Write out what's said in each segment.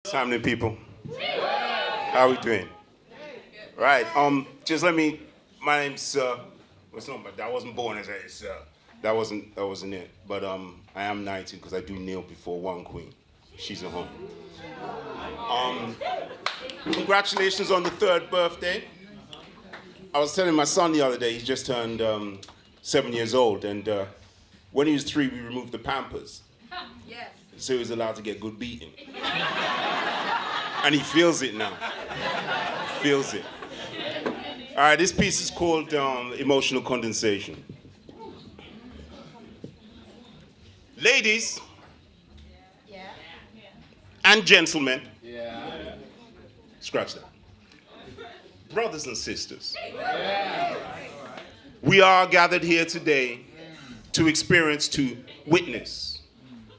What's happening, people? How are we doing? Right. My name's I wasn't born as a. That wasn't it. But I am 19 because I do kneel before one queen. She's at home. Congratulations on the 3rd birthday. I was telling my son the other day, he's just turned 7 years old, and when he was 3, we removed the Pampers. Yes. So he was allowed to get good beating. And he feels it now. Feels it. All right, this piece is called Emotional Condensation. Ladies and gentlemen, scratch that. Brothers and sisters, we are gathered here today to witness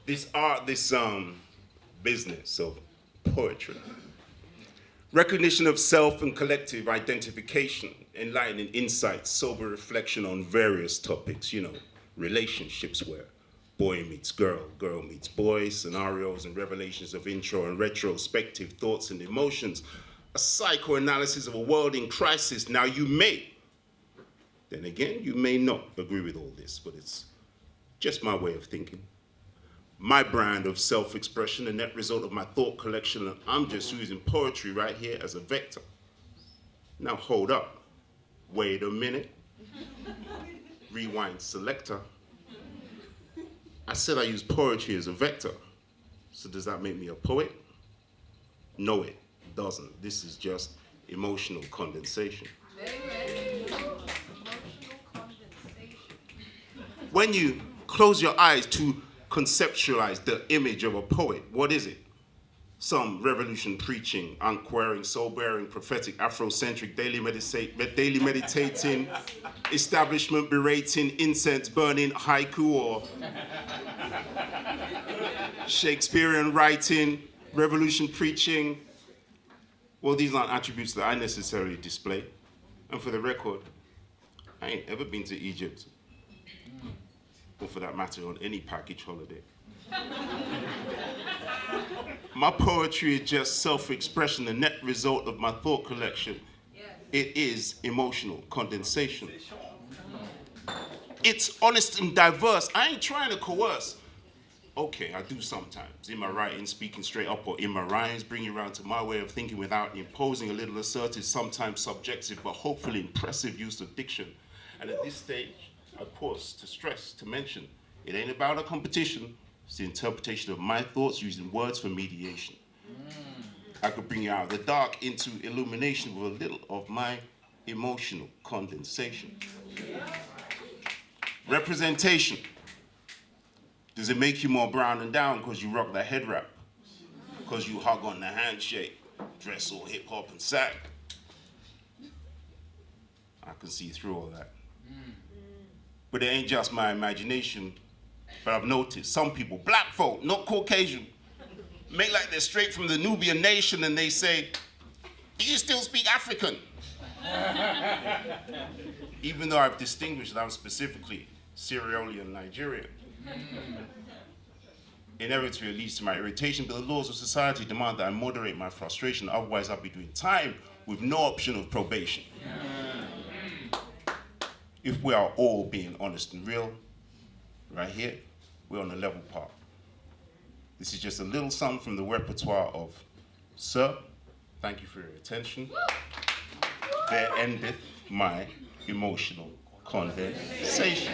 this business of poetry. Recognition of self and collective identification, enlightening insights, sober reflection on various topics, relationships where boy meets girl, girl meets boy, scenarios and revelations of intro and retrospective thoughts and emotions, a psychoanalysis of a world in crisis. Now you may not agree with all this, but it's just my way of thinking. My brand of self-expression, the net result of my thought collection, and I'm just using poetry right here as a vector. Now hold up, wait a minute. Rewind selector. I said I use poetry as a vector. So does that make me a poet? No, it doesn't. This is just emotional condensation. Emotional condensation. When you close your eyes to conceptualize the image of a poet, what is it? Some revolution preaching, unquerying, soul-bearing, prophetic, Afrocentric, daily meditating, establishment berating, incense burning, haiku, or Shakespearean writing, revolution preaching. Well, these aren't attributes that I necessarily display. And for the record, I ain't ever been to Egypt, or for that matter, on any package holiday. My poetry is just self-expression, the net result of my thought collection. It is emotional condensation. It's honest and diverse. I ain't trying to coerce. Okay, I do sometimes. In my writing, speaking straight up, or in my rhymes, bring you around to my way of thinking without imposing, a little assertive, sometimes subjective, but hopefully impressive use of diction. And at this stage, I pause to stress, to mention, it ain't about a competition. It's the interpretation of my thoughts using words for mediation. I could bring you out of the dark into illumination with a little of my emotional condensation. Representation. Does it make you more brown and down because you rock the head wrap? Because you hug on the handshake, dress all hip hop and sack? I can see through all that. But it ain't just my imagination. But I've noticed some people, black folk, not Caucasian, make like they're straight from the Nubian nation and they say, do you still speak African? Even though I've distinguished that I'm specifically Sierra Nigerian. Inevitably it leads to my irritation, but the laws of society demand that I moderate my frustration, otherwise I'll be doing time with no option of probation. If we are all being honest and real, right here, we're on a level path. This is just a little something from the repertoire of Sir, thank you for your attention. There endeth my emotional condensation.